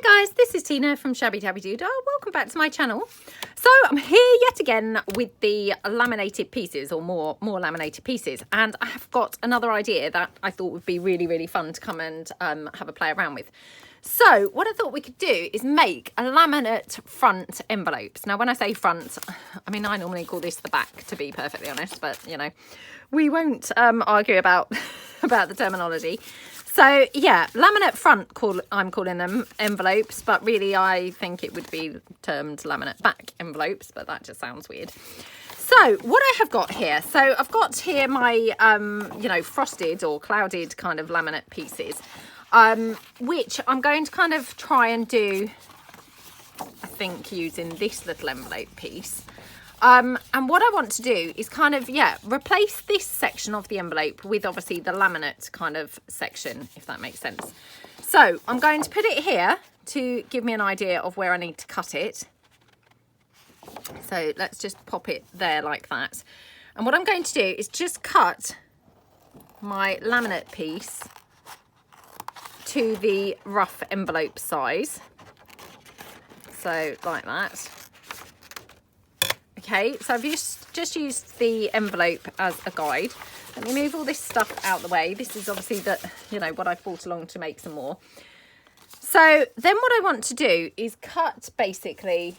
Hi guys, this is Tina from Shabbydabbydoodah. Welcome back to my channel. So I'm here yet again with the laminated pieces, or more laminated pieces, and I have got another idea that I thought would be really fun to come and have a play around with. So what I thought we could do is make a laminate front envelopes. Now when I say front, I mean I normally call this the back, to be perfectly honest, but you know, we won't argue about the terminology. So yeah, laminate front, I'm calling them envelopes, but really I think it would be termed laminate back envelopes, but that just sounds weird. So what I have got here, so I've got here my, you know, frosted or clouded kind of laminate pieces, which I'm going to kind of try and do, I think, using this little envelope piece. And what I want to do is kind of, yeah, replace this section of the envelope with obviously the laminate kind of section, if that makes sense. So I'm going to put it here to give me an idea of where I need to cut it. So let's just pop it there like that. And what I'm going to do is just cut my laminate piece to the rough envelope size. So like that. Okay, so I've just used the envelope as a guide. Let me move all this stuff out the way. This is obviously you know, what I've brought along to make some more. So then what I want to do is cut basically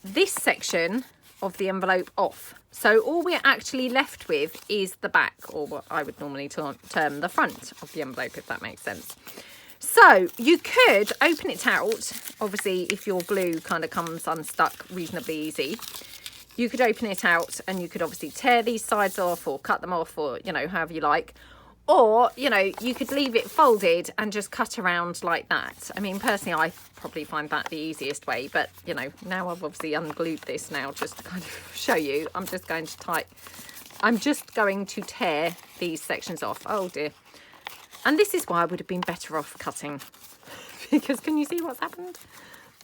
this section of the envelope off. So all we're actually left with is the back, or what I would normally term the front of the envelope, if that makes sense. So you could open it out, obviously if your glue kind of comes unstuck reasonably easy, you could open it out and you could obviously tear these sides off or cut them off, or, you know, however you like. Or, you know, you could leave it folded and just cut around like that. I mean, personally, I probably find that the easiest way, but, you know, now I've obviously unglued this now just to kind of show you. I'm just going to tear these sections off. Oh dear. And this is why I would have been better off cutting, because can you see what's happened?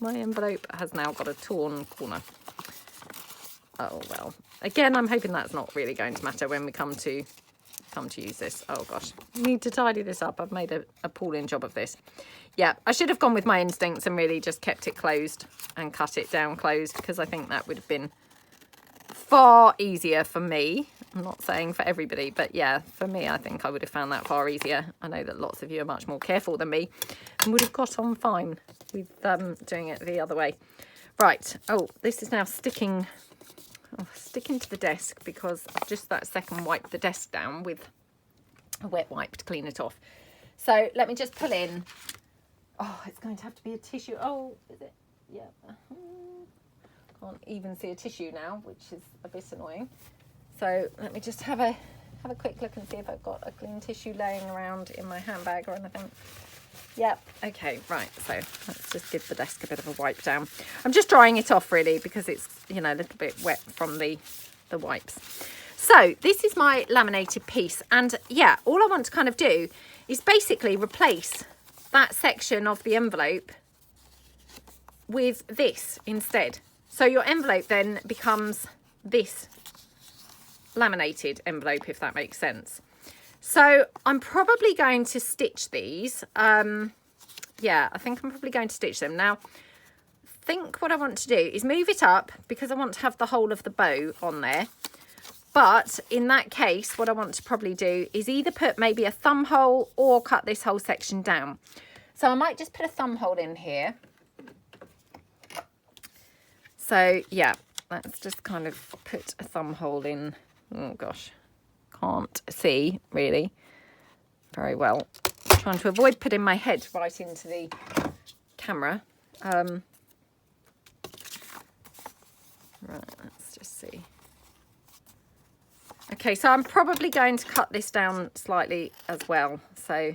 My envelope has now got a torn corner. Oh well. Again, I'm hoping that's not really going to matter when we come to use this. Oh gosh, I need to tidy this up. I've made a appalling job of this. Yeah, I should have gone with my instincts and really just kept it closed and cut it down closed, because I think that would have been far easier for me. I'm not saying for everybody, but yeah, for me, I think I would have found that far easier. I know that lots of you are much more careful than me and would have got on fine with doing it the other way. Right. Oh, this is now sticking to the desk, because I've just that second wiped the desk down with a wet wipe to clean it off. So let me just pull in. Oh, it's going to have to be a tissue. Oh, is it? Yeah. Can't even see a tissue now, which is a bit annoying. So let me just have a quick look and see if I've got a clean tissue laying around in my handbag or anything. Yep. Okay, right. So let's just give the desk a bit of a wipe down. I'm just drying it off really, because it's, you know, a little bit wet from the wipes. So this is my laminated piece, and yeah, all I want to kind of do is basically replace that section of the envelope with this instead. So your envelope then becomes this laminated envelope, if that makes sense. So I'm probably going to stitch these. Yeah, I think I'm probably going to stitch them. Now, I think what I want to do is move it up, because I want to have the whole of the bow on there. But in that case, what I want to probably do is either put maybe a thumb hole or cut this whole section down. So I might just put a thumb hole in here. So yeah, let's just kind of put a thumb hole in. Oh gosh, can't see really very well. I'm trying to avoid putting my head right into the camera. Right, let's just see. Okay, so I'm probably going to cut this down slightly as well. So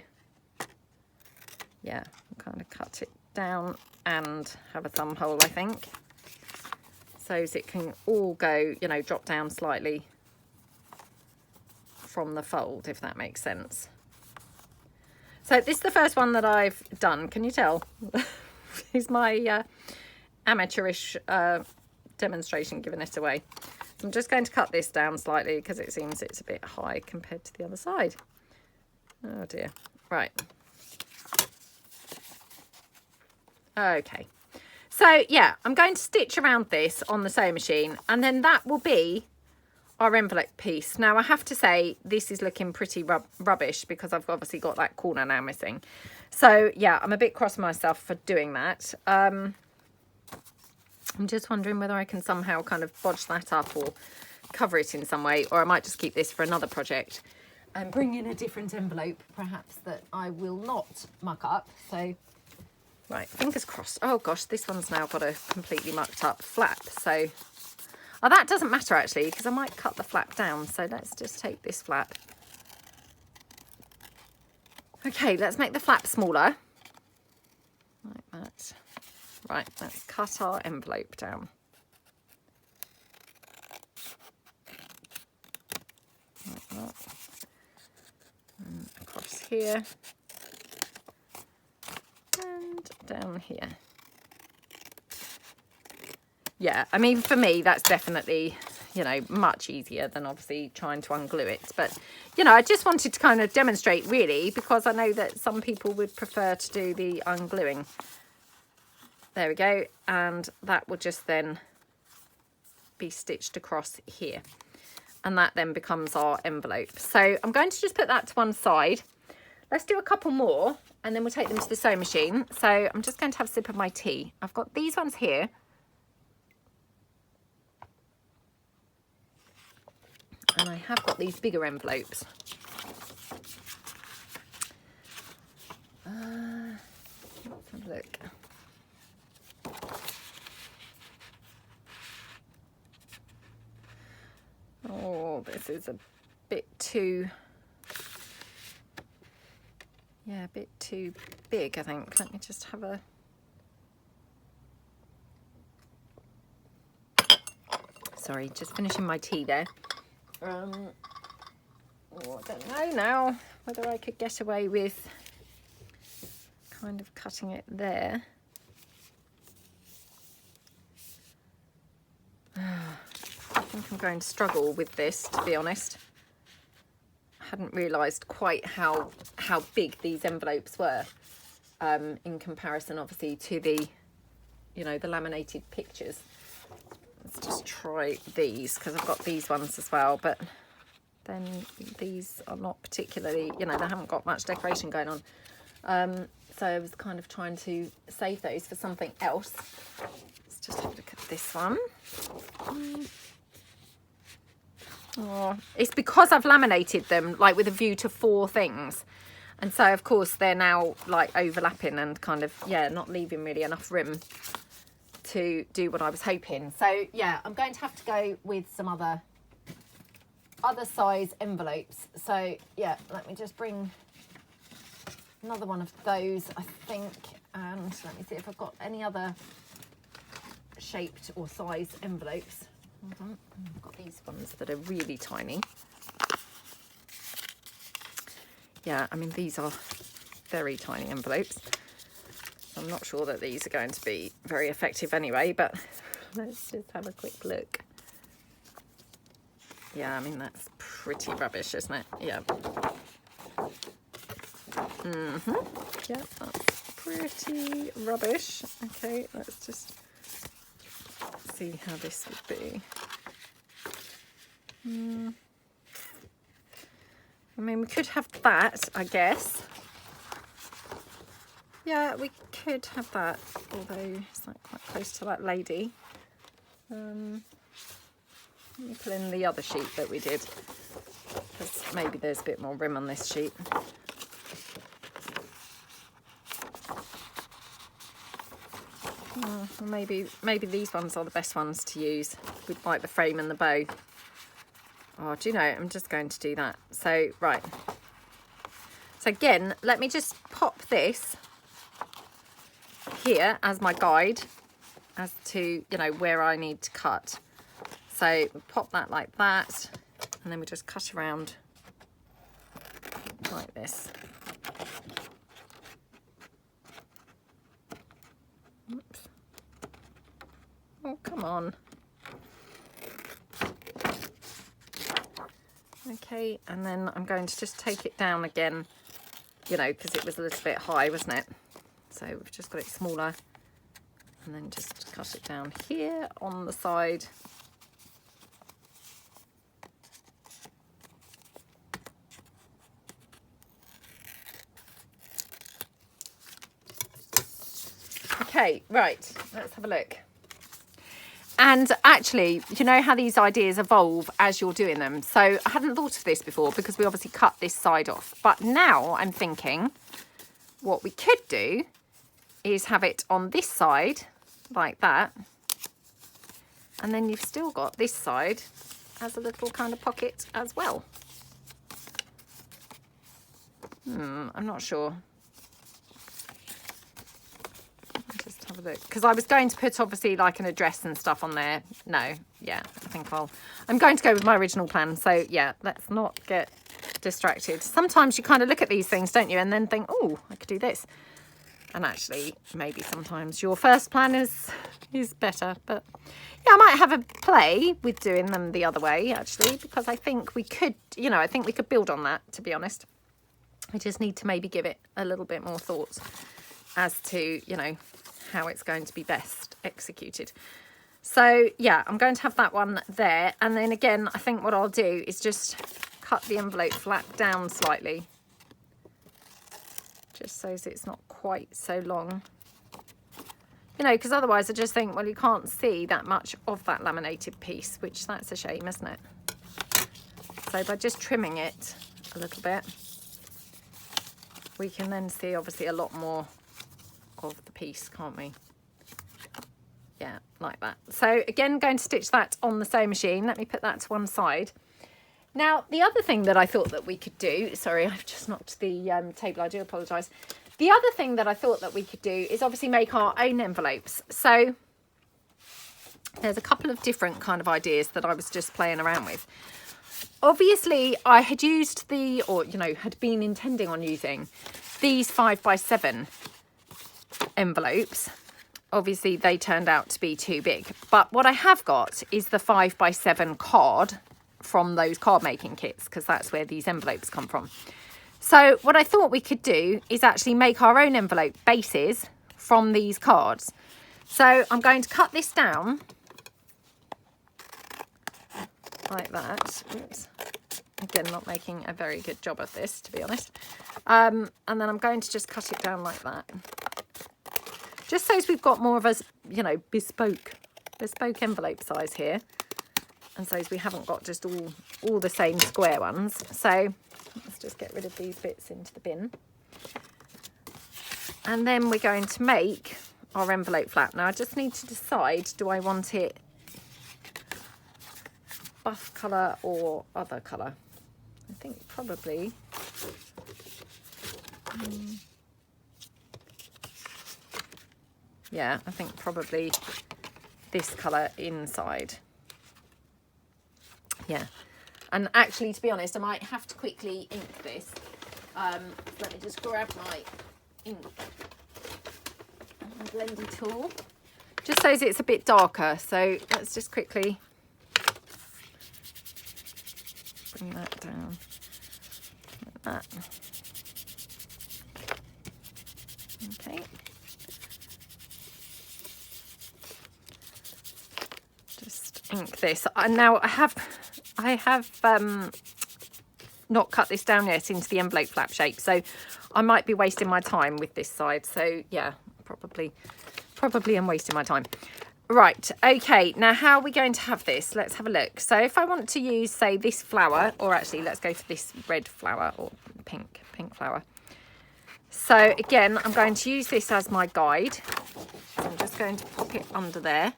yeah, kind of cut it down and have a thumb hole, I think, so as it can all go, you know, drop down slightly from the fold, if that makes sense. So this is the first one that I've done. Can you tell? It's my amateurish demonstration, giving it away. So I'm just going to cut this down slightly, because it seems it's a bit high compared to the other side. Oh dear. Right. Okay. So yeah, I'm going to stitch around this on the sewing machine, and then that will be our envelope piece. Now I have to say this is looking pretty rubbish because I've obviously got that corner now missing. So yeah, I'm a bit cross with myself for doing that. I'm just wondering whether I can somehow kind of bodge that up or cover it in some way, or I might just keep this for another project and bring in a different envelope perhaps that I will not muck up. So right, fingers crossed. Oh gosh, this one's now got a completely mucked up flap. So, oh, that doesn't matter actually, because I might cut the flap down. So let's just take this flap. Okay, let's make the flap smaller. Like that. Right, let's cut our envelope down. Like that. And across here. And down here. Yeah, I mean, for me, that's definitely, you know, much easier than obviously trying to unglue it. But, you know, I just wanted to kind of demonstrate really, because I know that some people would prefer to do the ungluing. There we go. And that will just then be stitched across here. And that then becomes our envelope. So I'm going to just put that to one side. Let's do a couple more and then we'll take them to the sewing machine. So I'm just going to have a sip of my tea. I've got these ones here. And I have got these bigger envelopes. Let's have a look. Oh, this is a bit too, yeah, a bit too big, I think. Let me just have a, sorry, just finishing my tea there. Oh, I don't know now whether I could get away with kind of cutting it there. I think I'm going to struggle with this, to be honest. I hadn't realised quite how big these envelopes were in comparison, obviously, to the, you know, the laminated pictures. Let's just try these, because I've got these ones as well, but then these are not particularly, you know, they haven't got much decoration going on. So I was kind of trying to save those for something else. Let's just have a look at this one. Oh, it's because I've laminated them like with a view to 4 things, and so of course they're now like overlapping and kind of, yeah, not leaving really enough room to do what I was hoping. So yeah, I'm going to have to go with some other size envelopes. So yeah, let me just bring another one of those, I think, and let me see if I've got any other shaped or size envelopes. Hold on. I've got these ones that are really tiny. Yeah, I mean, these are very tiny envelopes. I'm not sure that these are going to be very effective anyway, but let's just have a quick look. Yeah, I mean, that's pretty rubbish, isn't it? Yeah. Yeah, that's pretty rubbish. Okay, let's just see how this would be. I mean, we could have that, I guess. Yeah, we could have that, although it's like quite close to that lady. Let me pull in the other sheet that we did, because maybe there's a bit more room on this sheet. Oh, well, maybe these ones are the best ones to use with like the frame and the bow. Oh, do you know, I'm just going to do that. So, right. So again, let me just pop this here as my guide as to, you know, where I need to cut. So we pop that like that, and then we just cut around like this. Oops. Oh, come on. Okay, and then I'm going to just take it down again, you know, because it was a little bit high, wasn't it? So we've just got it smaller And then just cut it down here on the side. Okay, right, let's have a look. And actually, you know how these ideas evolve as you're doing them. So I hadn't thought of this before because we obviously cut this side off. But now I'm thinking what we could do is have it on this side like that. And then you've still got this side as a little kind of pocket as well. I'm not sure. Just have a look. Because I was going to put obviously like an address and stuff on there. No, yeah, I think I'm going to go with my original plan. So yeah, let's not get distracted. Sometimes you kind of look at these things, don't you? And then think, oh, I could do this. And actually, maybe sometimes your first plan is better. But yeah, I might have a play with doing them the other way, actually, because I think we could, you know, I think we could build on that, to be honest. I just need to maybe give it a little bit more thought as to, you know, how it's going to be best executed. So yeah, I'm going to have that one there. And then again, I think what I'll do is just cut the envelope flap down slightly, just so it's not quite so long. You know, because otherwise I just think, well, you can't see that much of that laminated piece, which that's a shame, isn't it? So by just trimming it a little bit, we can then see obviously a lot more of the piece, can't we? Yeah, like that. So again, going to stitch that on the sewing machine. Let me put that to one side. Now, the other thing that I thought that we could do, sorry, I've just knocked the table, I do apologise. The other thing that I thought that we could do is obviously make our own envelopes. So there's a couple of different kind of ideas that I was just playing around with. Obviously, I had used had been intending on using these 5x7 envelopes. Obviously, they turned out to be too big. But what I have got is the 5x7 card from those card making kits, because that's where these envelopes come from. So what I thought we could do is actually make our own envelope bases from these cards. So I'm going to cut this down like that. Oops. Again, not making a very good job of this, to be honest. And then I'm going to just cut it down like that. Just so we've got more of a, you know, bespoke envelope size here. And so we haven't got just all the same square ones. So let's just get rid of these bits into the bin. And then we're going to make our envelope flap. Now I just need to decide, do I want it buff colour or other colour? I think probably yeah, I think probably this colour inside. Yeah, and actually, to be honest, I might have to quickly ink this. Let me just grab my ink and my blendy tool, just so it's a bit darker. So let's just quickly bring that down like that. Okay. Just ink this. And now I have not cut this down yet into the envelope flap shape, so I might be wasting my time with this side. So yeah, probably I'm wasting my time. Right, okay, now how are we going to have this? Let's have a look. So if I want to use, say, this flower, or actually let's go for this red flower or pink flower. So again, I'm going to use this as my guide. So I'm just going to pop it under there.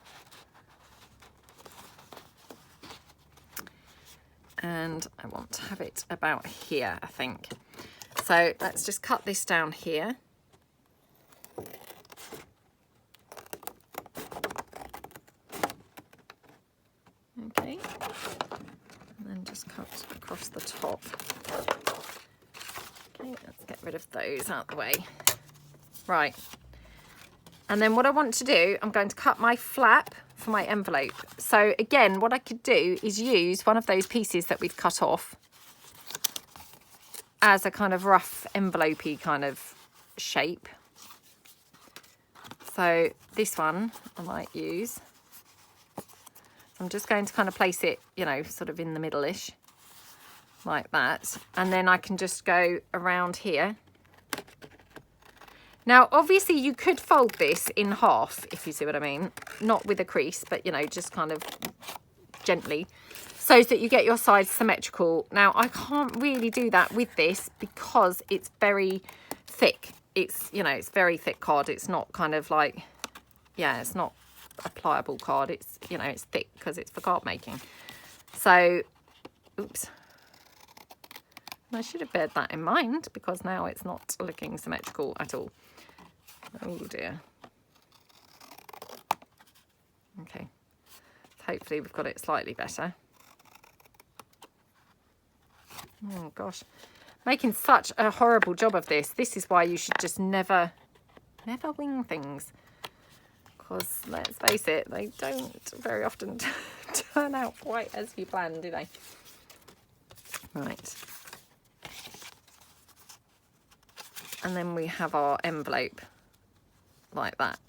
And I want to have it about here, I think. So let's just cut this down here. Okay, and then just cut across the top. Okay, let's get rid of those out of the way. Right, and then what I want to do, I'm going to cut my flap for my envelope. So again, what I could do is use one of those pieces that we've cut off as a kind of rough envelopey kind of shape. So this one I might use. I'm just going to kind of place it, you know, sort of in the middle-ish, like that. And then I can just go around here. Now, obviously, you could fold this in half, if you see what I mean. Not with a crease, but, you know, just kind of gently, so that you get your sides symmetrical. Now, I can't really do that with this because it's very thick. It's, you know, it's very thick card. It's not kind of like, yeah, it's not a pliable card. It's, you know, it's thick because it's for card making. So, oops. I should have beared that in mind because now it's not looking symmetrical at all. Oh dear. Okay. Hopefully we've got it slightly better. Oh gosh. Making such a horrible job of this. This is why you should just never wing things. Because let's face it, they don't very often turn out quite as you planned, do they? Right. And then we have our envelope like that.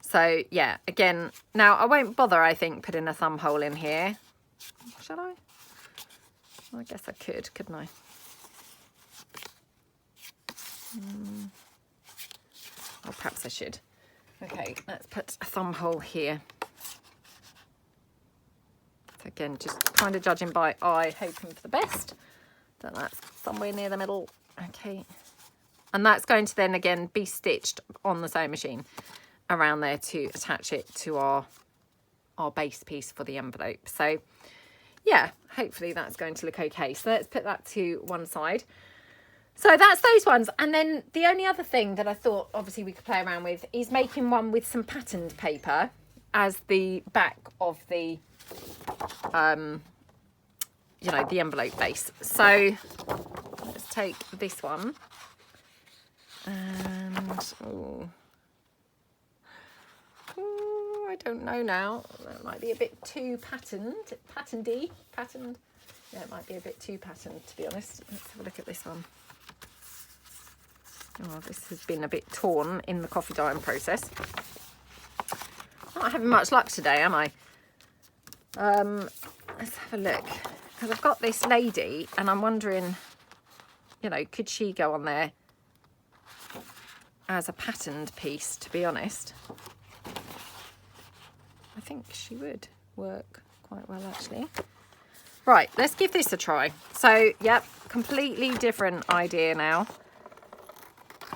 So yeah, again, now I won't bother, I think, putting a thumb hole in here. Shall I? Well, I guess I could, couldn't I? Or perhaps I should. Okay, let's put a thumb hole here. So again, just kind of judging by eye, hoping for the best. That that's somewhere near the middle. Okay. And that's going to then again be stitched on the sewing machine around there to attach it to our base piece for the envelope. So yeah, hopefully that's going to look okay. So let's put that to one side. So that's those ones. And then the only other thing that I thought obviously we could play around with is making one with some patterned paper as the back of the you know, the envelope base. So let's take this one and I don't know now, that might be a bit too patterned. Yeah, it might be a bit too patterned, to be honest. Let's have a look at this one. Oh, this has been a bit torn in the coffee dyeing process. Not having much luck today, am I? Let's have a look, because I've got this lady and I'm wondering, you know, could she go on there as a patterned piece, to be honest? I think she would work quite well, actually. Right, let's give this a try. So, yep, completely different idea now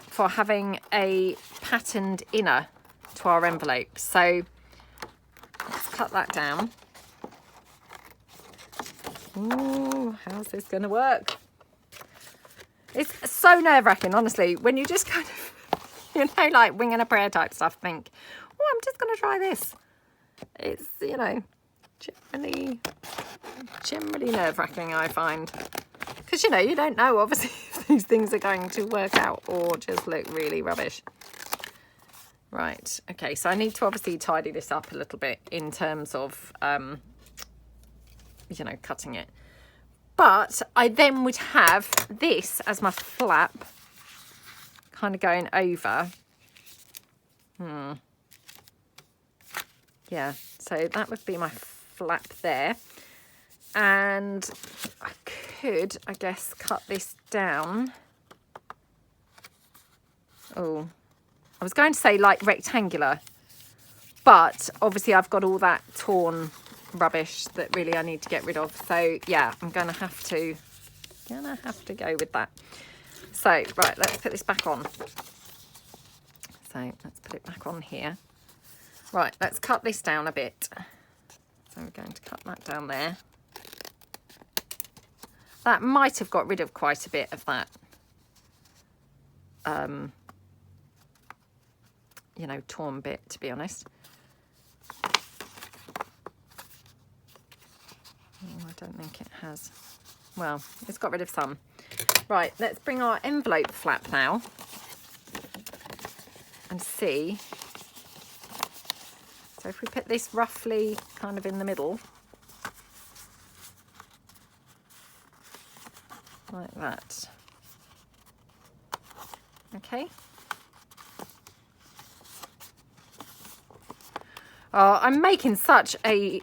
for having a patterned inner to our envelope. So let's cut that down. Ooh, how's this going to work? It's so nerve-wracking, honestly, when you just kind of, you know, like winging a prayer type stuff, think, oh, I'm just going to try this. It's, you know, generally nerve-wracking, I find. Because, you know, you don't know, obviously, if these things are going to work out or just look really rubbish. Right, okay, so I need to obviously tidy this up a little bit in terms of, you know, cutting it. But I then would have this as my flap, kind of going over. Yeah, so that would be my flap there. And I could, I guess, cut this down. Oh, I was going to say like rectangular, but obviously I've got all that torn rubbish that really I need to get rid of. So yeah, I'm gonna have to go with that. So right, let's put this back on. So let's put it back on here. Right, let's cut this down a bit. So we're going to cut that down there. That might have got rid of quite a bit of that, you know, torn bit, to be honest. Oh, I don't think it has. Well, it's got rid of some. Right, let's bring our envelope flap now and see. So if we put this roughly kind of in the middle, like that. Okay. Oh, I'm making such a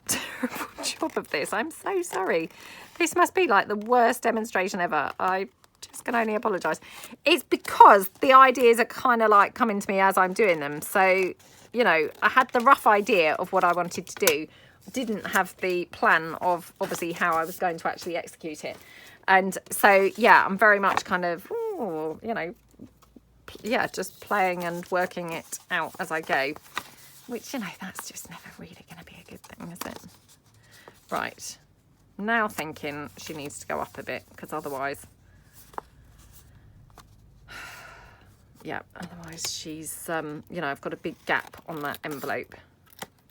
terrible job of this. I'm so sorry. This must be like the worst demonstration ever. I just can only apologise. It's because the ideas are kind of like coming to me as I'm doing them. So, you know, I had the rough idea of what I wanted to do. Didn't have the plan of obviously how I was going to actually execute it. And so, yeah, I'm very much kind of, ooh, you know, yeah, just playing and working it out as I go. Which, you know, that's just never really going to be a good thing, is it? Right. Now thinking she needs to go up a bit, because otherwise, yeah, otherwise she's, you know, I've got a big gap on that envelope,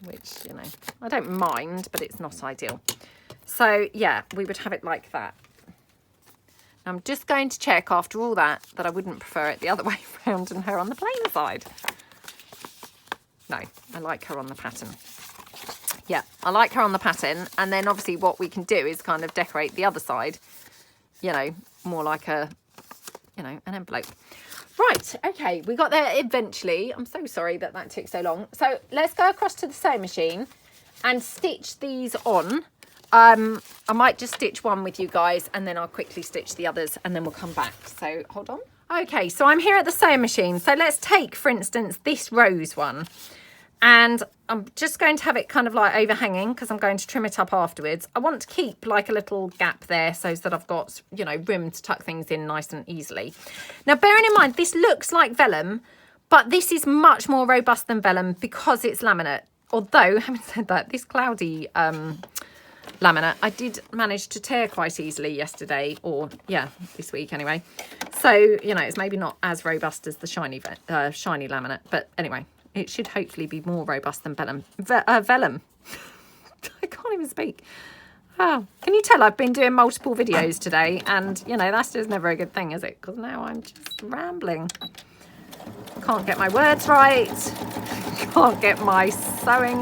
which, you know, I don't mind, but it's not ideal. So, yeah, we would have it like that. I'm just going to check after all that I wouldn't prefer it the other way around and her on the plain side. No, I like her on the pattern. Yeah, I like her on the pattern. And then obviously what we can do is kind of decorate the other side, you know, more like a, you know, an envelope. Right, okay, we got there eventually. I'm so sorry that that took so long. So let's go across to the sewing machine and stitch these on. I might just stitch one with you guys and then I'll quickly stitch the others and then we'll come back. So hold on. Okay, so I'm here at the sewing machine. So let's take, for instance, this rose one. And I'm just going to have it kind of like overhanging because I'm going to trim it up afterwards. I want to keep like a little gap there so that I've got, you know, room to tuck things in nice and easily. Now, bearing in mind, this looks like vellum, but this is much more robust than vellum because it's laminate. Although, having said that, this cloudy laminate, I did manage to tear quite easily yesterday, or yeah, this week anyway. So, you know, it's maybe not as robust as the shiny laminate, but anyway. It should hopefully be more robust than vellum. Vellum. I can't even speak. Oh, can you tell I've been doing multiple videos today? And, you know, that's just never a good thing, is it? Because now I'm just rambling. Can't get my words right. Can't get my sewing,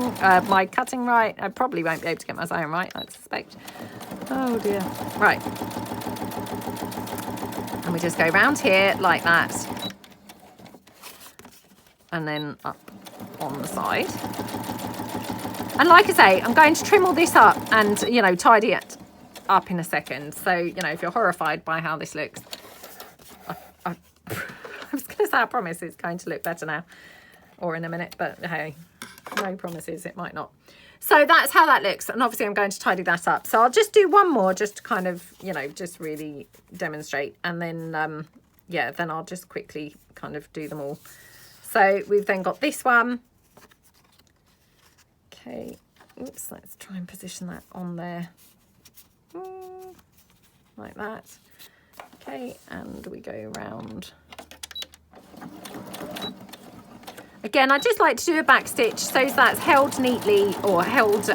my cutting right. I probably won't be able to get my sewing right, I suspect. Oh, dear. Right. And we just go round here like that. And then up on the side. And like I say, I'm going to trim all this up and, you know, tidy it up in a second. So, you know, if you're horrified by how this looks, I was going to say, I promise it's going to look better now or in a minute, but hey, no promises, it might not. So that's how that looks. And obviously I'm going to tidy that up. So I'll just do one more just to kind of, you know, just really demonstrate. And then, yeah, then I'll just quickly kind of do them all. So we've then got this one. Okay, oops, let's try and position that on there. Like that. Okay, and we go around. Again, I just like to do a back stitch so that's held neatly or held,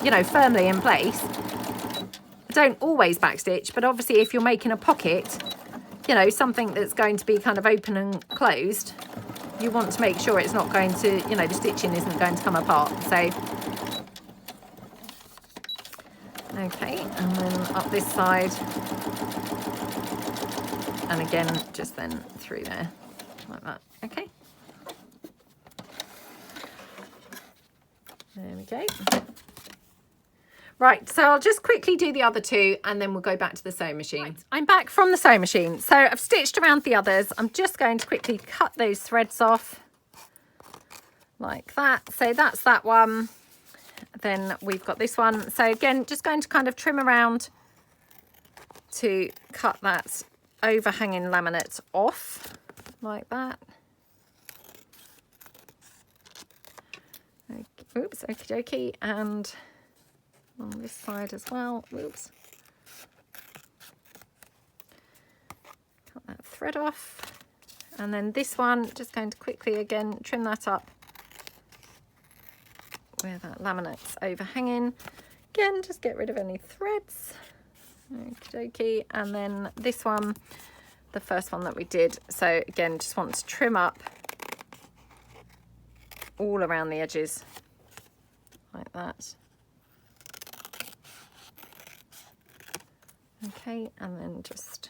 you know, firmly in place. I don't always back stitch, but obviously if you're making a pocket, you know, something that's going to be kind of open and closed, you want to make sure it's not going to, you know, the stitching isn't going to come apart. So, okay, and then up this side. And again, just then through there, like that. Okay. There we go. Right, so I'll just quickly do the other two and then we'll go back to the sewing machine. Right, I'm back from the sewing machine. So I've stitched around the others. I'm just going to quickly cut those threads off like that. So that's that one. Then we've got this one. So again, just going to kind of trim around to cut that overhanging laminate off like that. Okay, oops, okie dokie. And on this side as well. Oops. Cut that thread off. And then this one, just going to quickly again trim that up where that laminate's overhanging. Again, just get rid of any threads. Okie dokie. And then this one, the first one that we did. So again, just want to trim up all around the edges like that. Okay, and then just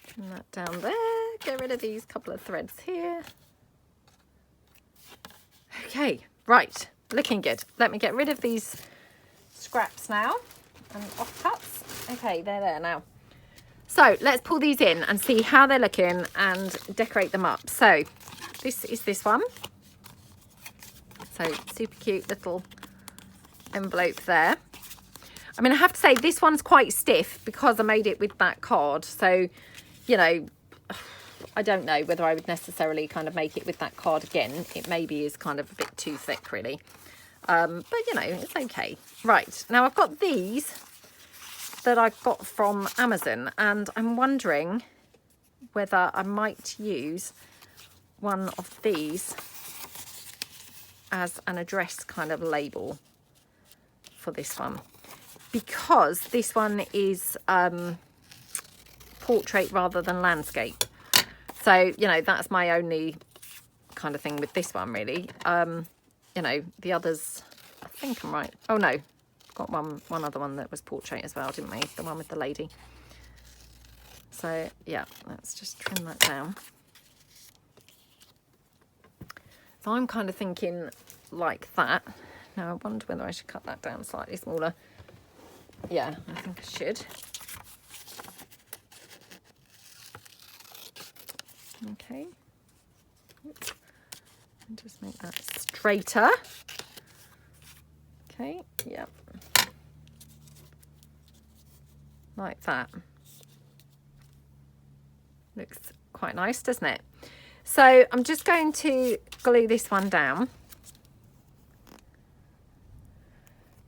trim that down there. Get rid of these couple of threads here. Okay, Right, looking good. Let me get rid of these scraps now and offcuts. Okay, they're there now. So let's pull these in and see how they're looking and decorate them up. So this is this one. So super cute little envelope there. I mean, I have to say this one's quite stiff because I made it with that card. So, you know, I don't know whether I would necessarily kind of make it with that card again. It maybe is kind of a bit too thick, really. But, you know, it's okay. Right, now I've got these that I got from Amazon, and I'm wondering whether I might use one of these as an address kind of label for this one, because this one is portrait rather than landscape. So, you know, that's my only kind of thing with this one, really. You know, the others, I think I'm right. Oh no, got one other one that was portrait as well, didn't we? The one with the lady. So yeah, let's just trim that down. So I'm kind of thinking like that. Now I wonder whether I should cut that down slightly smaller. Yeah, I think I should. Okay. Oops. And just make that straighter. Okay, yep. Like that. Looks quite nice, doesn't it? So I'm just going to glue this one down.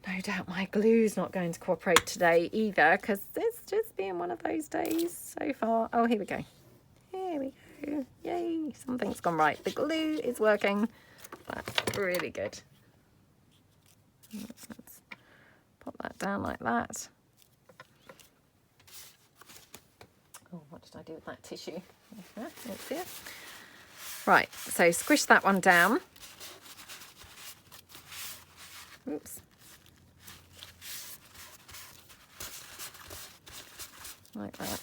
No doubt my glue's not going to cooperate today either, because it's just been one of those days so far. Oh, here we go. Here we go. Yay, something's gone right. The glue is working. That's really good. Let's pop that down like that. Oh, what did I do with that tissue? It's here. Right, so squish that one down. Oops. Like that.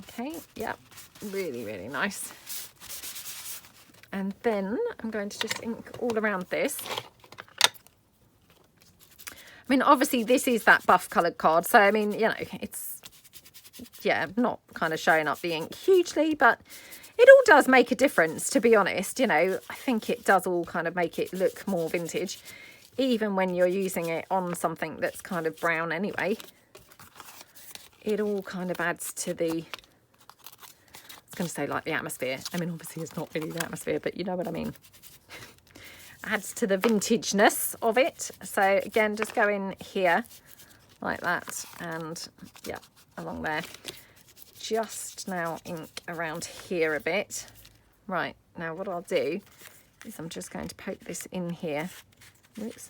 Okay, yeah, really, really nice. And then I'm going to just ink all around this. I mean, obviously this is that buff coloured card, so I mean, you know, it's, yeah, not kind of showing up the ink hugely, but it all does make a difference, to be honest. You know, I think it does all kind of make it look more vintage, even when you're using it on something that's kind of brown anyway. It all kind of adds to the, I was going to say like the atmosphere. I mean, obviously it's not really the atmosphere, but you know what I mean. Adds to the vintageness of it. So again, just go in here like that, and yeah, along there. Just now ink around here a bit. Right, now what I'll do is I'm just going to poke this in here. Oops.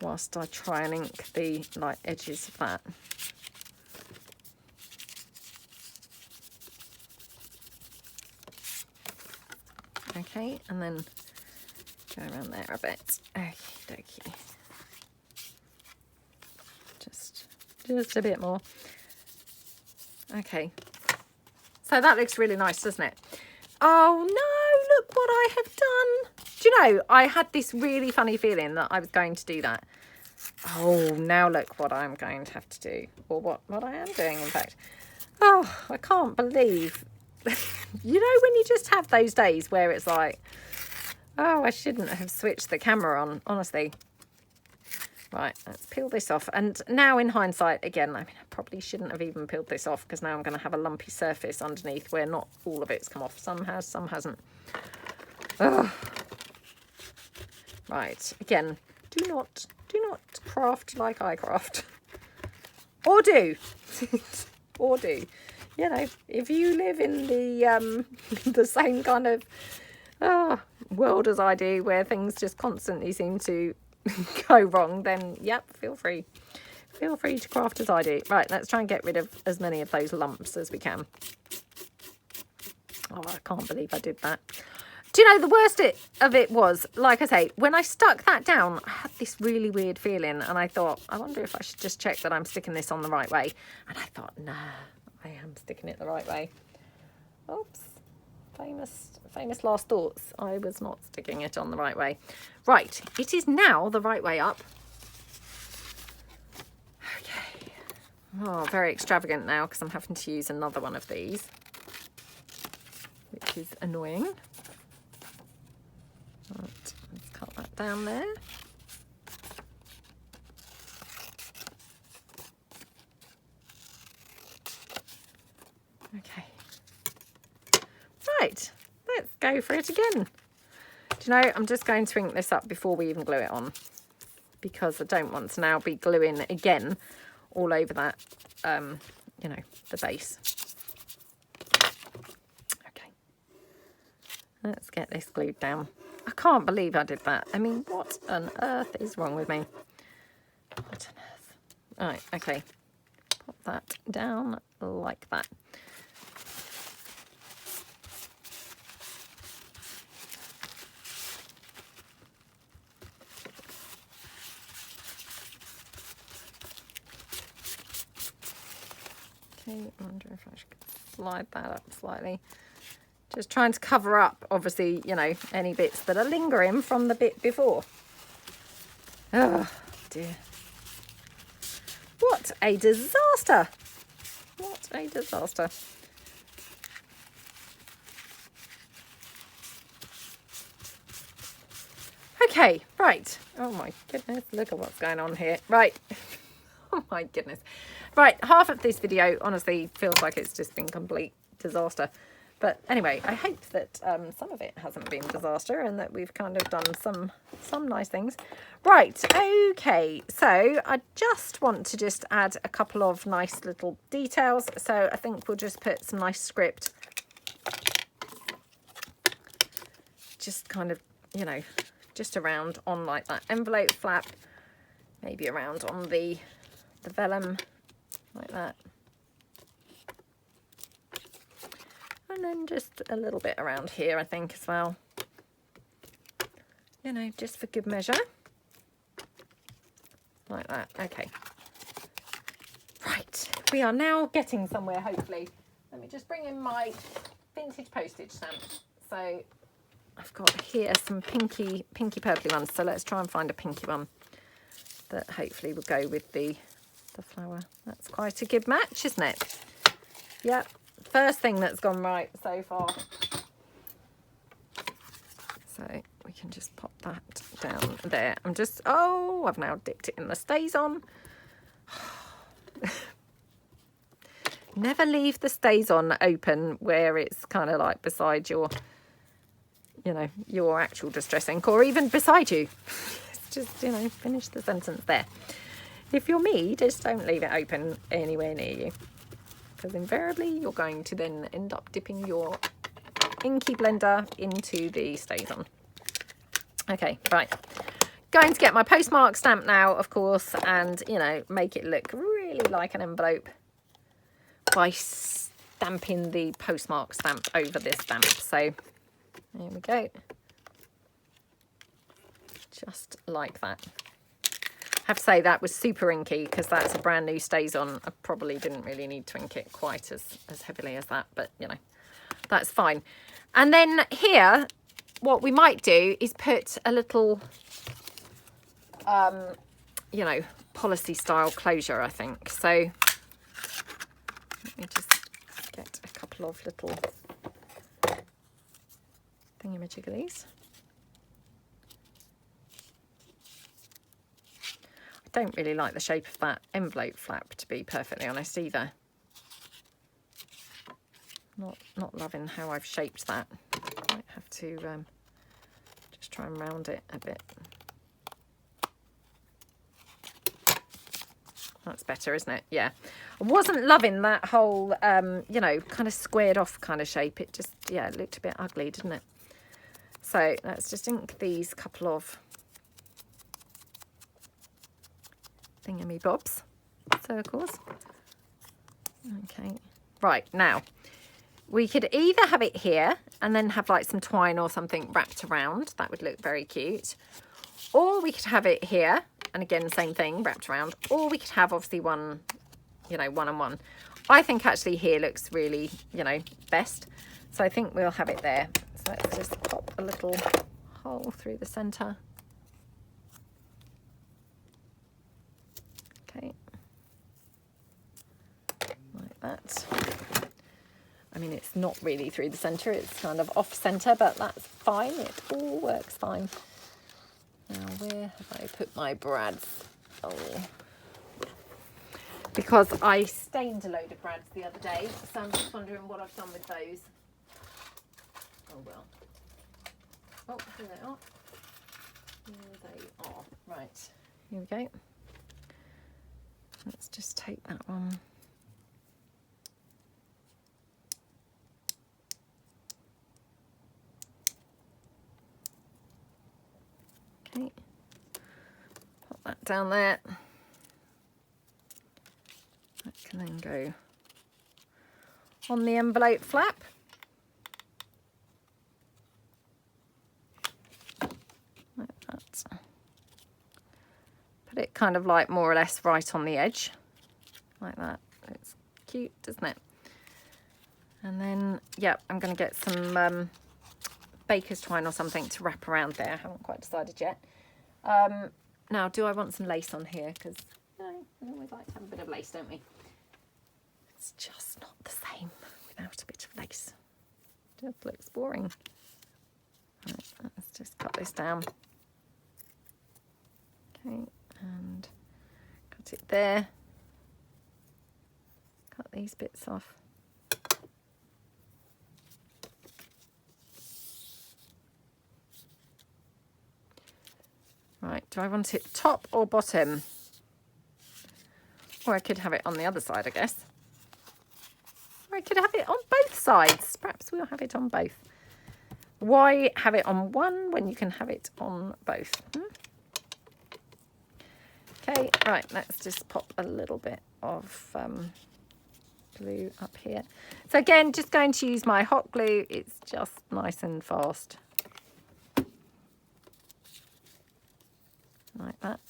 Whilst I try and ink the like edges of that. Okay, and then go around there a bit. Okie dokie. Just a bit more. Okay. So that looks really nice, doesn't it? Oh no, look what I have done. Do you know, I had this really funny feeling that I was going to do that. Oh, now look what I'm going to have to do. Or what I am doing, in fact. Oh, I can't believe. You know, when you just have those days where it's like, oh, I shouldn't have switched the camera on, honestly. Right, let's peel this off. And now in hindsight, again, I mean, I probably shouldn't have even peeled this off, because now I'm going to have a lumpy surface underneath where not all of it's come off. Some has, some hasn't. Ugh. Right, again, do not craft like I craft. Or do. Or do. You know, if you live in the the same kind of world as I do, where things just constantly seem to go wrong, then yep, feel free to craft as I do. Right, let's try and get rid of as many of those lumps as we can. Oh, I can't believe I did that. Do you know, the worst of it was, like I say, when I stuck that down, I had this really weird feeling, and I thought, I wonder if I should just check that I'm sticking this on the right way. And I thought, nah, I am sticking it the right way. Oops, famous last thoughts. I was not sticking it on the right way. Right, it is now the right way up. Okay. Oh, very extravagant now because I'm having to use another one of these, which is annoying. Right, let's cut that down there. Okay. Right, let's go for it again. Do you know, I'm just going to ink this up before we even glue it on, because I don't want to now be gluing again all over that, you know, the base. Okay, let's get this glued down. I can't believe I did that. I mean, what on earth is wrong with me? What on earth? All right, okay, pop that down like that. I wonder if I should slide that up slightly. Just trying to cover up, obviously, you know, any bits that are lingering from the bit before. Oh, dear. What a disaster. What a disaster. Okay, right. Oh, my goodness. Look at what's going on here. Right. Oh, my goodness. Right, half of this video honestly feels like it's just been complete disaster. But anyway, I hope that some of it hasn't been disaster and that we've kind of done some nice things. Right, okay, so I just want to just add a couple of nice little details. So I think we'll just put some nice script. Just kind of, you know, just around on like that envelope flap. Maybe around on the vellum. Like that. And then just a little bit around here, I think, as well. You know, just for good measure. Like that. Okay. Right. We are now getting somewhere, hopefully. Let me just bring in my vintage postage stamp. So I've got here some pinky purpley ones. So let's try and find a pinky one that hopefully will go with the flower. That's quite a good match, isn't it? Yep, first thing that's gone right so far. So we can just pop that down there. I'm just, oh, I've now dipped it in the stays on. Never leave the stays on open where it's kind of like beside your, you know, your actual distress ink, or even beside you. It's just, you know, finish the sentence there. If you're me, just don't leave it open anywhere near you, because invariably you're going to then end up dipping your inky blender into the stays on. Okay, right. Going to get my postmark stamp now, of course, and, you know, make it look really like an envelope by stamping the postmark stamp over this stamp. So there we go. Just like that. I have to say that was super inky because that's a brand new stays on. I probably didn't really need to ink it quite as heavily as that, but you know, that's fine. And then here, what we might do is put a little, you know, policy style closure, I think. So let me just get a couple of little thingamajigglies. I don't really like the shape of that envelope flap, to be perfectly honest, either. Not loving how I've shaped that. Might have to just try and round it a bit. That's better, isn't it? Yeah. I wasn't loving that whole, you know, kind of squared off kind of shape. It just, yeah, it looked a bit ugly, didn't it? So let's just ink these couple of thingy bobs, circles. Okay, right, now we could either have it here and then have like some twine or something wrapped around. That would look very cute. Or we could have it here, and again, same thing, wrapped around. Or we could have obviously one, you know, one and one. I think actually here looks really, you know, best. So I think we'll have it there. So let's just pop a little hole through the centre. Okay. Like that. I mean, it's not really through the centre, it's kind of off centre, but that's fine. It all works fine. Now, where have I put my brads? Oh. Because I stained a load of brads the other day, so I'm just wondering what I've done with those. Oh, well. Oh, here they are. Here they are. Right, here we go. Let's just take that one. Okay, pop that down there. That can then go on the envelope flap. Like that. Put it kind of like more or less right on the edge. Like that. It's cute, isn't it? And then, yeah, I'm going to get some baker's twine or something to wrap around there. I haven't quite decided yet. Now, do I want some lace on here? Because, you know, we always like to have a bit of lace, don't we? It's just not the same without a bit of lace. Just looks boring. Right, let's just cut this down. Okay, and cut it there. Cut these bits off. Right, do I want it top or bottom? Or I could have it on the other side, I guess. Or I could have it on both sides. Perhaps we'll have it on both. Why have it on one when you can have it on both? Okay, right, let's just pop a little bit of glue up here. So again, just going to use my hot glue. It's just nice and fast. Like that.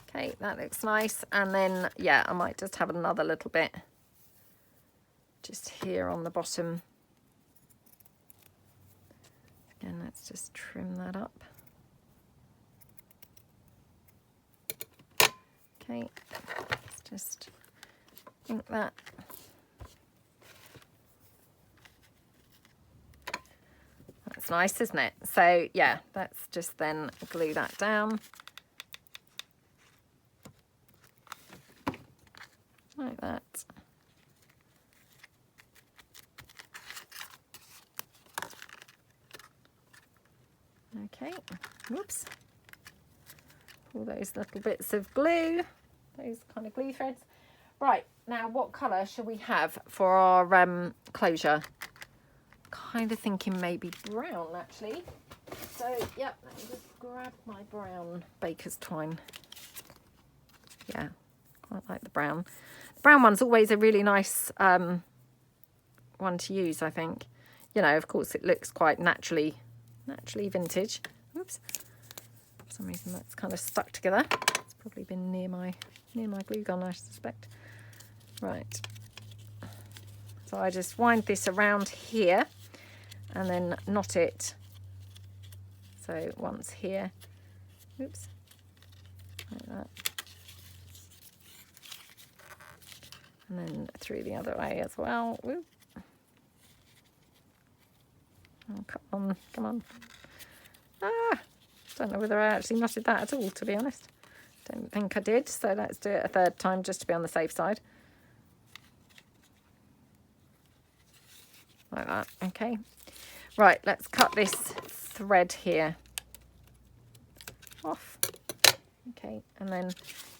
Okay, that looks nice. And then, yeah, I might just have another little bit just here on the bottom. Again, let's just trim that up. Okay, let's just ink that. That's nice, isn't it? So yeah, let's just then glue that down. Like that. Okay, whoops. All those little bits of glue, those kind of glue threads. Right, now what colour shall we have for our closure? Kind of thinking maybe brown, actually. So, yep, let me just grab my brown baker's twine. Yeah, quite like the brown. The brown one's always a really nice one to use, I think. You know, of course, it looks quite naturally vintage. Oops. For some reason, that's kind of stuck together. It's probably been near my glue gun, I suspect. Right. So I just wind this around here and then knot it. So once here, oops, like that. And then through the other way as well. Whoop. Oh, come on. Ah, don't know whether I actually knotted that at all, to be honest. Don't think I did, so let's do it a third time just to be on the safe side. Like that, okay. Right, let's cut this thread here off. Okay, and then,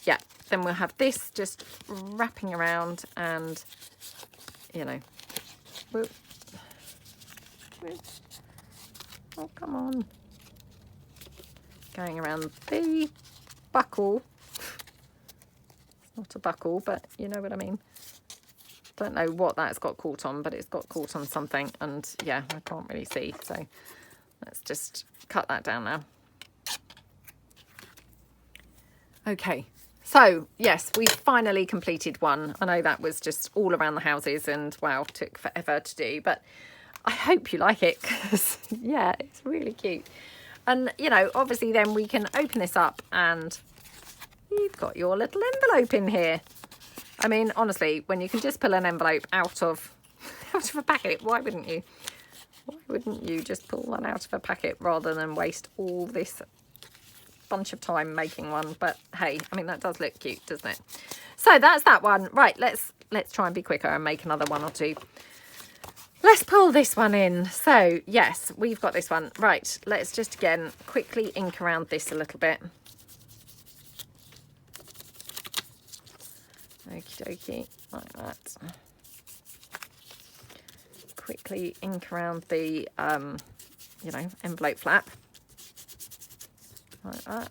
yeah, then we'll have this just wrapping around and, you know, whoop, whoop. Oh, come on. Going around the buckle. It's not a buckle, but you know what I mean. Don't know what that's got caught on, but it's got caught on something, and yeah, I can't really see. So let's just cut that down now. Okay, so yes, we finally completed one. I know that was just all around the houses and wow, took forever to do, but I hope you like it because yeah, it's really cute. And you know, obviously then we can open this up and you've got your little envelope in here. I mean, honestly, when you can just pull an envelope out of a packet, why wouldn't you? Why wouldn't you just pull one out of a packet rather than waste all this bunch of time making one? But hey, I mean, that does look cute, doesn't it? So that's that one. Right, let's try and be quicker and make another one or two. Let's pull this one in. So yes, we've got this one. Right, let's just again quickly ink around this a little bit. Okie dokie, like that. Quickly ink around the, you know, envelope flap. Like that.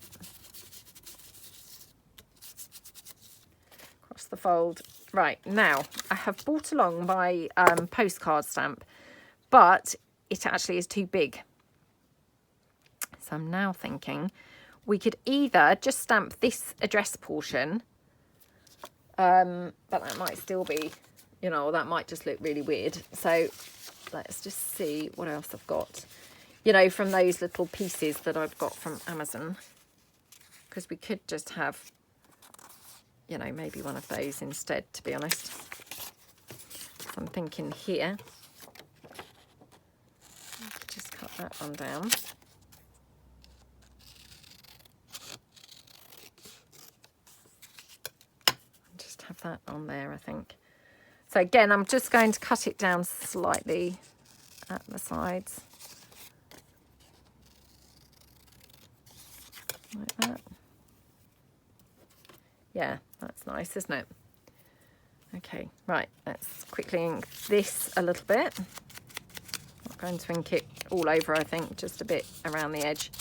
Across the fold. Right, now, I have brought along my postcard stamp, but it actually is too big. So I'm now thinking we could either just stamp this address portion, but that might still be, you know, that might just look really weird. So let's just see what else I've got, you know, from those little pieces that I've got from Amazon, because we could just have, you know, maybe one of those instead, to be honest. So I'm thinking here, just cut that one down. Have that on there, I think. So again, I'm just going to cut it down slightly at the sides, like that. Yeah, that's nice, isn't it? Okay, right, let's quickly ink this a little bit. Not going to ink it all over, I think, just a bit around the edge,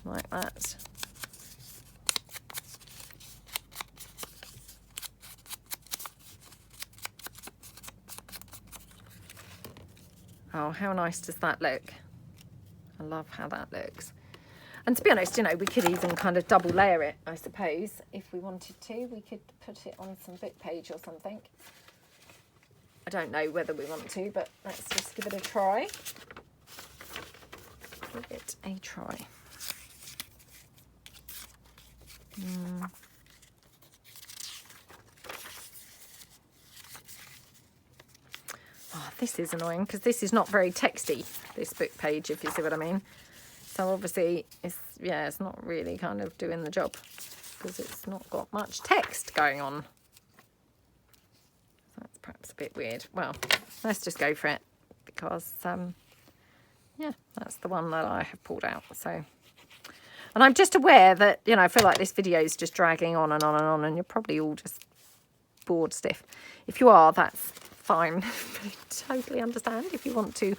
like that. Oh, how nice does that look? I love how that looks. And to be honest, you know, we could even kind of double layer it, I suppose. If we wanted to, we could put it on some book page or something. I don't know whether we want to, but let's just give it a try. Give it a try. Oh, this is annoying because this is not very texty, this book page, if you see what I mean. So obviously, it's, yeah, it's not really kind of doing the job because it's not got much text going on. That's perhaps a bit weird. Well, let's just go for it because, yeah, that's the one that I have pulled out. So, and I'm just aware that, you know, I feel like this video is just dragging on and on and on, and you're probably all just bored stiff. If you are, that's fine. Totally understand if you want to,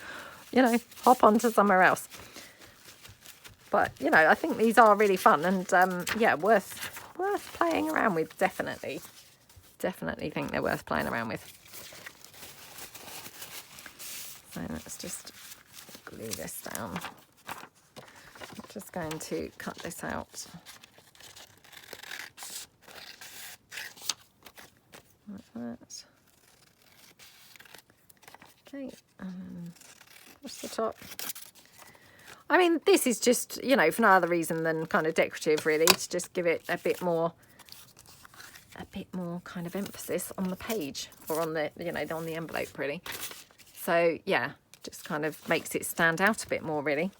you know, hop onto somewhere else. But, you know, I think these are really fun and, yeah, worth playing around with, definitely. Definitely think they're worth playing around with. So let's just glue this down. I'm just going to cut this out. Like that. Okay, across the top. I mean, this is just, you know, for no other reason than kind of decorative, really, to just give it a bit more kind of emphasis on the page or on the, you know, on the envelope, really. So, yeah, just kind of makes it stand out a bit more, really.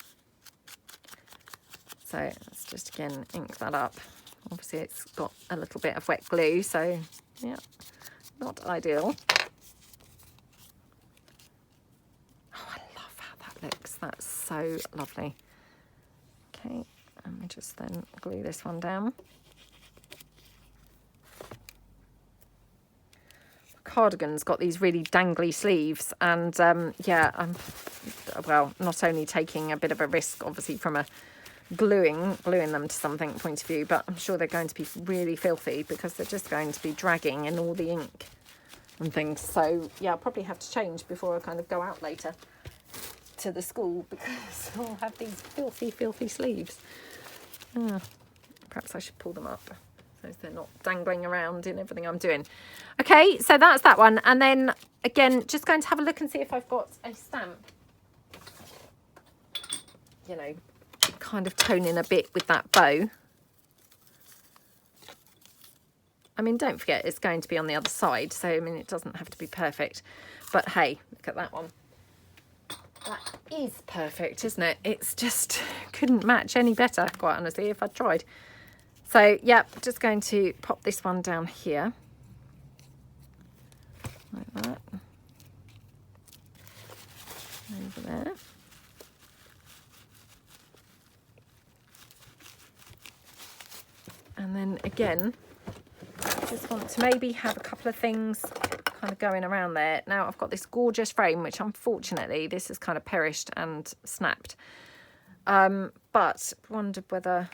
So let's just, again, ink that up. Obviously, it's got a little bit of wet glue, so, yeah, not ideal. Looks, that's so lovely. Okay, and we just then glue this one down. The cardigan's got these really dangly sleeves, and yeah, I'm well, not only taking a bit of a risk, obviously, from a gluing them to something point of view, but I'm sure they're going to be really filthy because they're just going to be dragging in all the ink and things. So yeah, I'll probably have to change before I kind of go out later to the school, because I'll have these filthy, filthy sleeves. Perhaps I should pull them up so they're not dangling around in everything I'm doing. Okay, so that's that one. And then again, just going to have a look and see if I've got a stamp, you know, kind of toning a bit with that bow. I mean, don't forget, it's going to be on the other side, so I mean, it doesn't have to be perfect. But hey, look at that one. That is perfect, isn't it? It's just couldn't match any better, quite honestly, if I tried. So yeah, just going to pop this one down here like that, over there. And then again, just want to maybe have a couple of things kind of going around there. Now I've got this gorgeous frame, which unfortunately this has kind of perished and snapped. But wondered whether,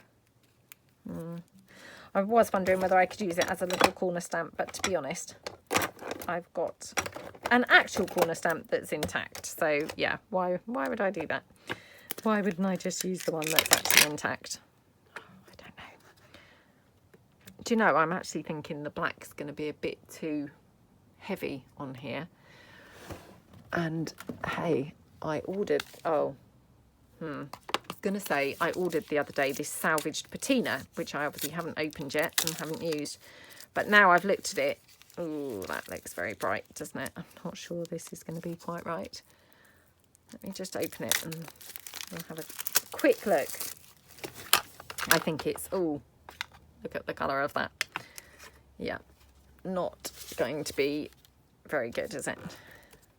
I was wondering whether I could use it as a little corner stamp, but to be honest, I've got an actual corner stamp that's intact. So yeah, why would I do that? Why wouldn't I just use the one that's actually intact? Do you know, I'm actually thinking the black's going to be a bit too heavy on here. And hey, I ordered, I was going to say, I ordered the other day this salvaged patina, which I obviously haven't opened yet and haven't used. But now I've looked at it, ooh, that looks very bright, doesn't it? I'm not sure this is going to be quite right. Let me just open it and we'll have a quick look. I think it's, ooh. Look at the colour of that. Yeah, not going to be very good, is it?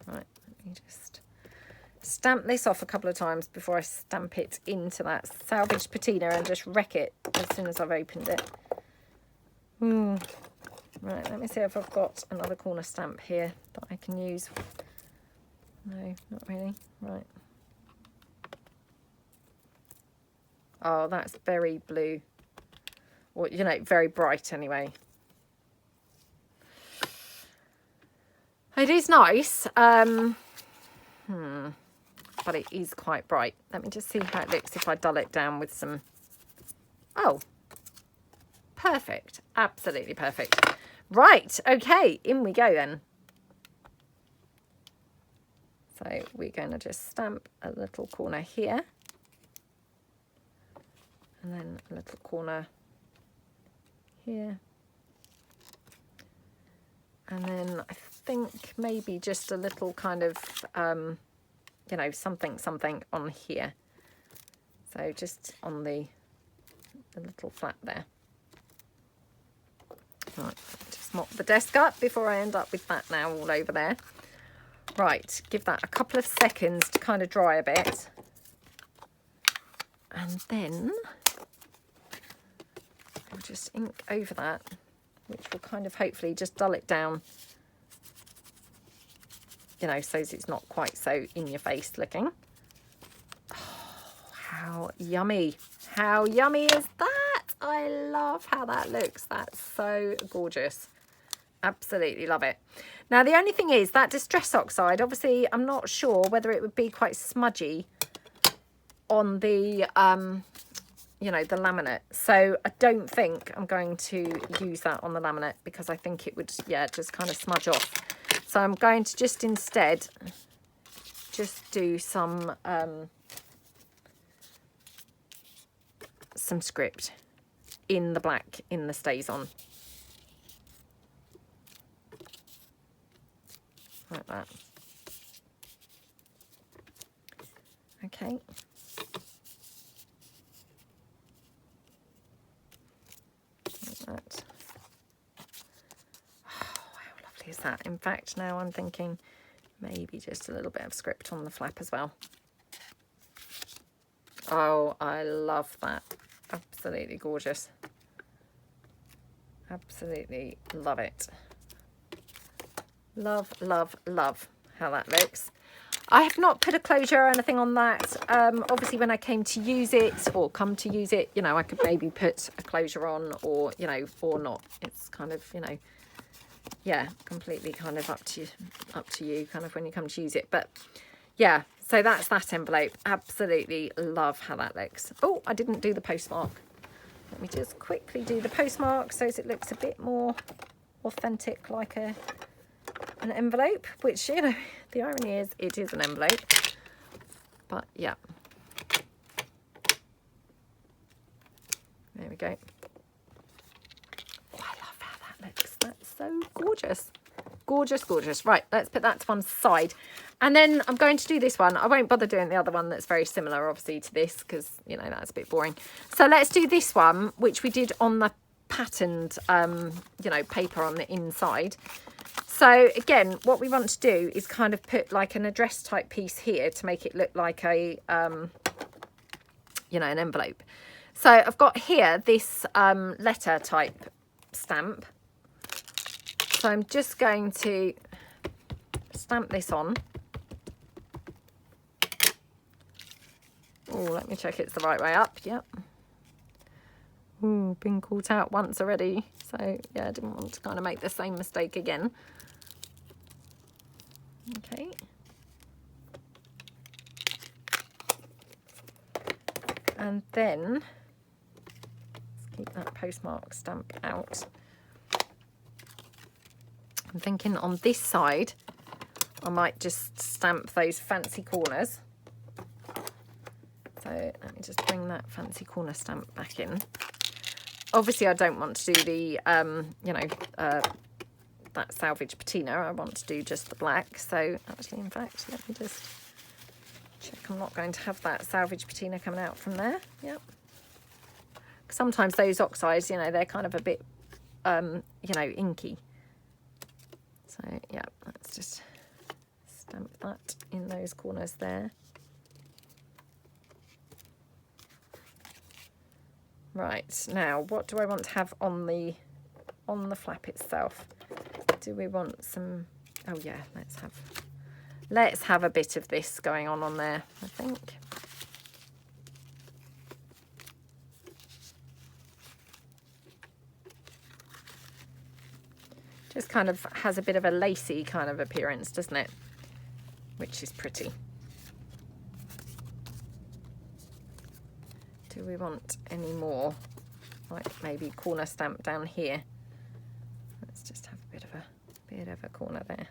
Right, let me just stamp this off a couple of times before I stamp it into that salvaged patina and just wreck it as soon as I've opened it. Right, let me see if I've got another corner stamp here that I can use. No, not really. Right. Oh, that's very blue. Or, you know, very bright anyway. It is nice, but it is quite bright. Let me just see how it looks if I dull it down with some... Oh, perfect. Absolutely perfect. Right, okay, in we go then. So we're going to just stamp a little corner here. And then a little corner here, and then I think maybe just a little kind of you know, something on here, so just on the little flap there. Right, just mop the desk up before I end up with that now all over there. Right, give that a couple of seconds to kind of dry a bit, and then I'll just ink over that, which will kind of hopefully just dull it down, you know, so it's not quite so in your face looking. Oh, how yummy. How yummy is that? I love how that looks. That's so gorgeous. Absolutely love it. Now, the only thing is that Distress Oxide, obviously, I'm not sure whether it would be quite smudgy on the... you know, the laminate. So I don't think I'm going to use that on the laminate because I think it would, yeah, just kind of smudge off. So I'm going to just instead just do some script in the black, in the StazOn. Like that. Okay. That. Oh, how lovely is that? In fact, now I'm thinking maybe just a little bit of script on the flap as well. Oh, I love that. Absolutely gorgeous. Absolutely love it. Love, love, love how that looks. I have not put a closure or anything on that. Obviously, when I came to use it, or come to use it, you know, I could maybe put a closure on, or, you know, or not. It's kind of, you know, yeah, completely kind of up to you kind of when you come to use it. But yeah, so that's that envelope. Absolutely love how that looks. Oh, I didn't do the postmark. Let me just quickly do the postmark so it looks a bit more authentic, like an envelope, which, you know, the irony is it is an envelope. But yeah. There we go. Oh, I love how that looks. That's so gorgeous. Gorgeous, gorgeous. Right, let's put that to one side. And then I'm going to do this one. I won't bother doing the other one that's very similar, obviously, to this, because, you know, that's a bit boring. So let's do this one, which we did on the patterned, you know, paper on the inside. So again, what we want to do is kind of put like an address type piece here to make it look like a, you know, an envelope. So I've got here this letter type stamp. So I'm just going to stamp this on. Oh, let me check it's the right way up. Yep. Ooh, been caught out once already. So yeah, I didn't want to kind of make the same mistake again. Okay. And then let's keep that postmark stamp out. I'm thinking on this side, I might just stamp those fancy corners. So let me just bring that fancy corner stamp back in. Obviously, I don't want to do the, you know, that salvage patina. I want to do just the black. So actually, in fact, let me just check I'm not going to have that salvage patina coming out from there. Yep. Sometimes those oxides, you know, they're kind of a bit, you know, inky. So, yeah, let's just stamp that in those corners there. Right, now what do I want to have on the flap itself? Do we want some, oh yeah, let's have a bit of this going on there, I think. Just kind of has a bit of a lacy kind of appearance, doesn't it? Which is pretty. Do we want any more? Like maybe corner stamp down here. Let's just have a bit of a corner there.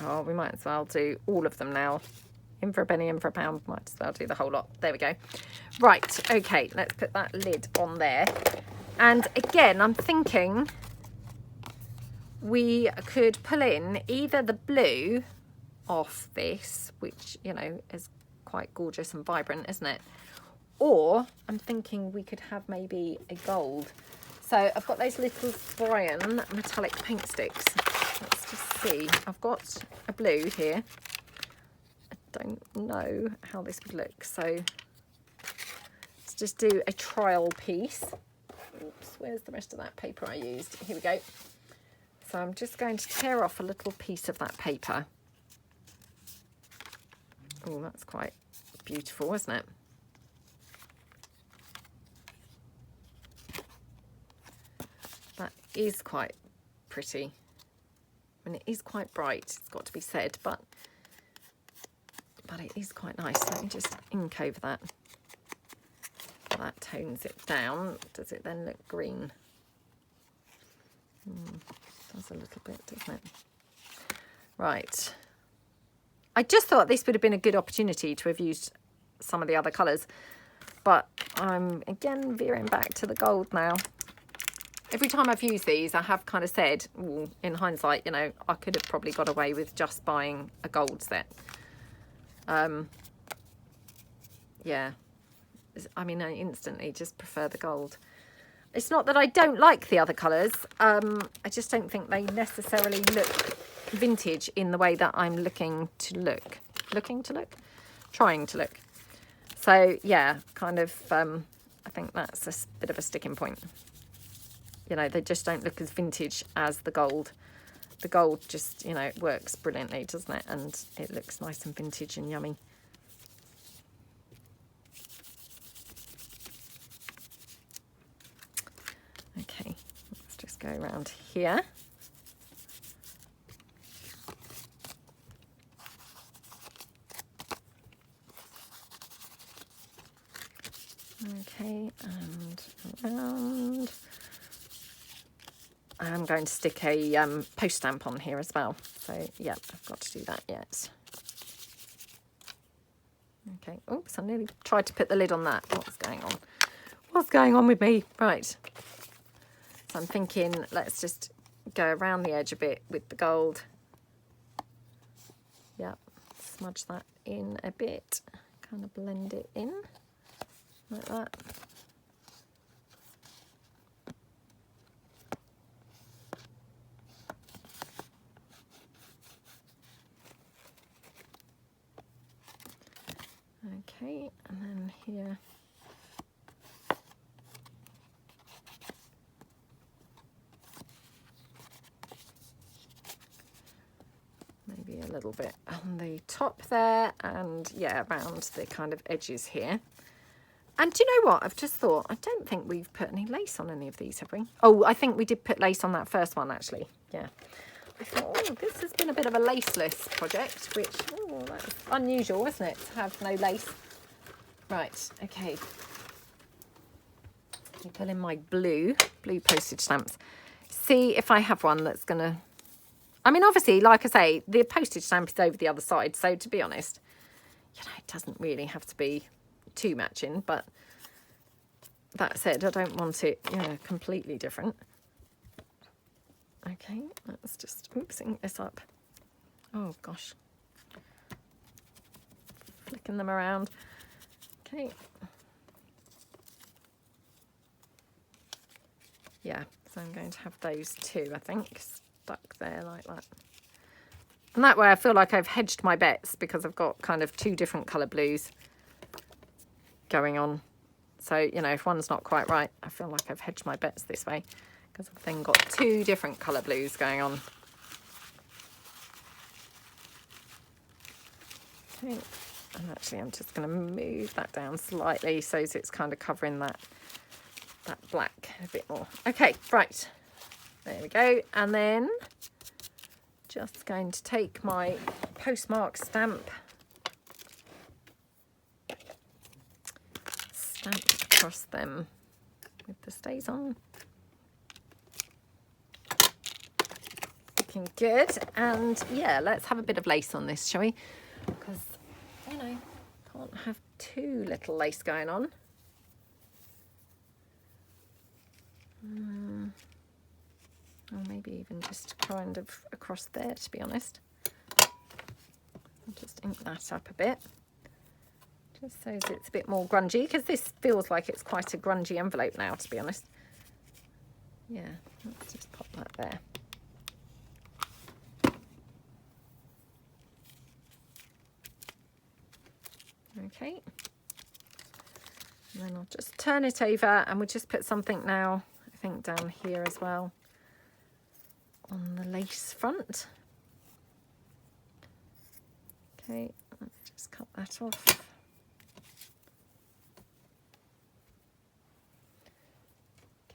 Oh, we might as well do all of them now. In for a penny, in for a pound. Might as well do the whole lot. There we go. Right, okay, let's put that lid on there. And again, I'm thinking we could pull in either the blue off this, which, you know, is quite gorgeous and vibrant, isn't it? Or I'm thinking we could have maybe a gold. So I've got those little Brian metallic paint sticks. Let's just see. I've got a blue here. I don't know how this would look. So let's just do a trial piece. Oops, where's the rest of that paper I used? Here we go. So I'm just going to tear off a little piece of that paper. Oh, that's quite beautiful, isn't it? That is quite pretty. I mean, it is quite bright, it's got to be said, but it is quite nice. Let me just ink over that. That tones it down. Does it then look green? Does a little bit, doesn't it? Right. I just thought this would have been a good opportunity to have used some of the other colours, but I'm again veering back to the gold now. Every time I've used these, I have kind of said, ooh, in hindsight, you know, I could have probably got away with just buying a gold set. Yeah, I mean, I instantly just prefer the gold. It's not that I don't like the other colours. I just don't think they necessarily look vintage in the way that I'm looking to look. Trying to look. So, yeah, kind of, I think that's a bit of a sticking point. You know, they just don't look as vintage as the gold. The gold just, you know, it works brilliantly, doesn't it? And it looks nice and vintage and yummy. around here. Okay, and around. I'm going to stick a post stamp on here as well. So, yeah, I've got to do that yet. Okay, oops, I nearly tried to put the lid on that. What's going on? What's going on with me? Right. So I'm thinking, let's just go around the edge a bit with the gold. Yep, smudge that in a bit. Kind of blend it in like that. Okay, and then here. Maybe a little bit on the top there, and yeah, around the kind of edges here. And do you know what? I've just thought, I don't think we've put any lace on any of these, have we? Oh, I think we did put lace on that first one, actually. Yeah. I thought, oh, this has been a bit of a laceless project, which, oh, that's unusual, isn't it, to have no lace. Right, okay. Let me pull in my blue postage stamps. See if I have one that's going to... I mean, obviously, like I say, the postage stamp is over the other side, so to be honest, you know, it doesn't really have to be too matching, but that said, I don't want it, you know, completely different. Okay, let's just, oops, ink this up. Oh, gosh. Flicking them around. Okay. Yeah, so I'm going to have those two, I think, stuck there like that. And that way I feel like I've hedged my bets because I've got kind of two different colour blues going on. So, you know, if one's not quite right, I feel like I've hedged my bets this way because I've then got two different colour blues going on. Okay. And actually, I'm just going to move that down slightly so that it's kind of covering that black a bit more. Okay, right. There we go. And then just going to take my postmark stamp, stamp across them with the stays on. Looking good. And yeah, let's have a bit of lace on this, shall we? Because, you know, can't have too little lace going on. Or maybe even just kind of across there, to be honest. I'll just ink that up a bit, just so it's a bit more grungy, because this feels like it's quite a grungy envelope now, to be honest. Yeah, let's just pop that there. Okay, and then I'll just turn it over and we'll just put something now, I think down here as well, on the lace front. Okay, let's just cut that off.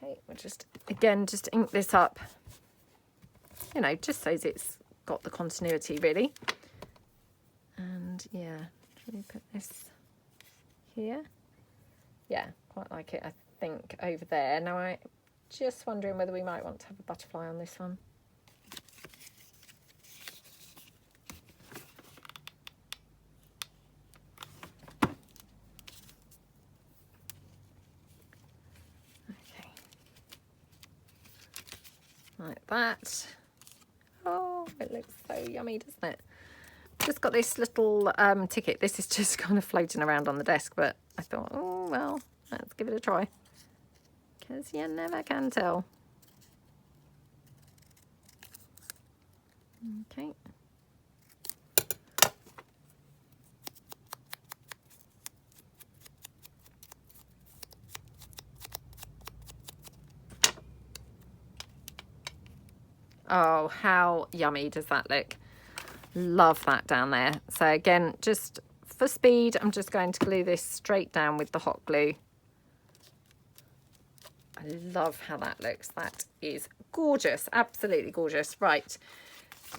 Okay, we'll just, again, just ink this up, you know, just so it's got the continuity really. And yeah, should we put this here? Yeah, quite like it, I think, over there. Now I'm just wondering whether we might want to have a butterfly on this one. Okay, like that. Oh, it looks so yummy, doesn't it? Just got this little ticket. This is just kind of floating around on the desk, but I thought, oh well, let's give it a try, because you never can tell. Okay. Oh, how yummy does that look? Love that down there. So again, just for speed, I'm just going to glue this straight down with the hot glue. I love how that looks. That is gorgeous, absolutely gorgeous. Right,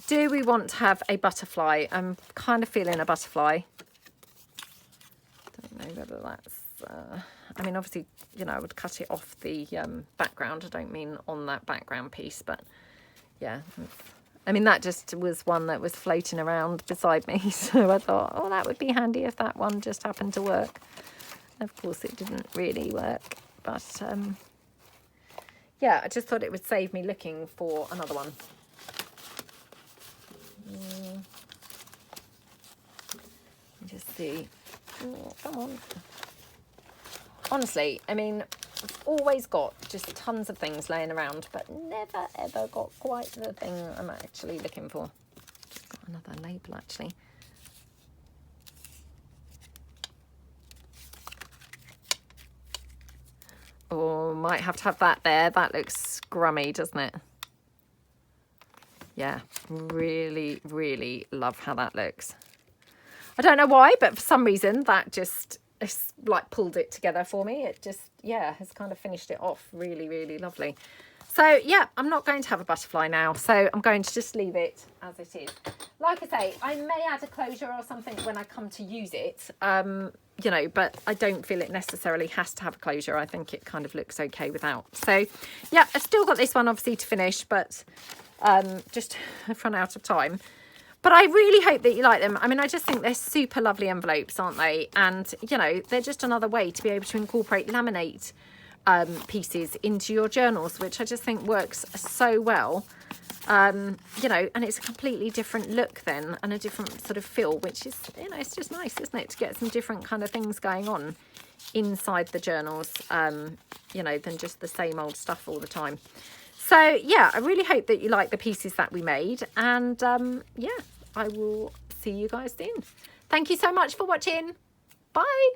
do we want to have a butterfly? I'm kind of feeling a butterfly. Don't know whether that's I mean, obviously, you know, I would cut it off the background. I don't mean on that background piece, but yeah, I mean, that just was one that was floating around beside me, so I thought, oh, that would be handy if that one just happened to work. Of course it didn't really work, but yeah, I just thought it would save me looking for another one. Just see. Oh, come on. Honestly, I mean, I've always got just tons of things laying around, but never ever got quite the thing I'm actually looking for. Just got another label actually. Oh, might have to have that there. That looks scrummy, doesn't it? Yeah, really, really love how that looks. I don't know why, but for some reason that just it's like pulled it together for me. It just, yeah, has kind of finished it off really, really lovely. So yeah, I'm not going to have a butterfly now, so I'm going to just leave it as it is. Like I say, I may add a closure or something when I come to use it, you know, but I don't feel it necessarily has to have a closure. I think it kind of looks okay without. So yeah, I've still got this one obviously to finish, but just I've run out of time. But I really hope that you like them. I mean, I just think they're super lovely envelopes, aren't they? And, you know, they're just another way to be able to incorporate laminate pieces into your journals, which I just think works so well. You know, and it's a completely different look then, and a different sort of feel, which is, you know, it's just nice, isn't it, to get some different kind of things going on inside the journals, you know, than just the same old stuff all the time. So yeah, I really hope that you like the pieces that we made, and yeah, I will see you guys soon. Thank you so much for watching. Bye.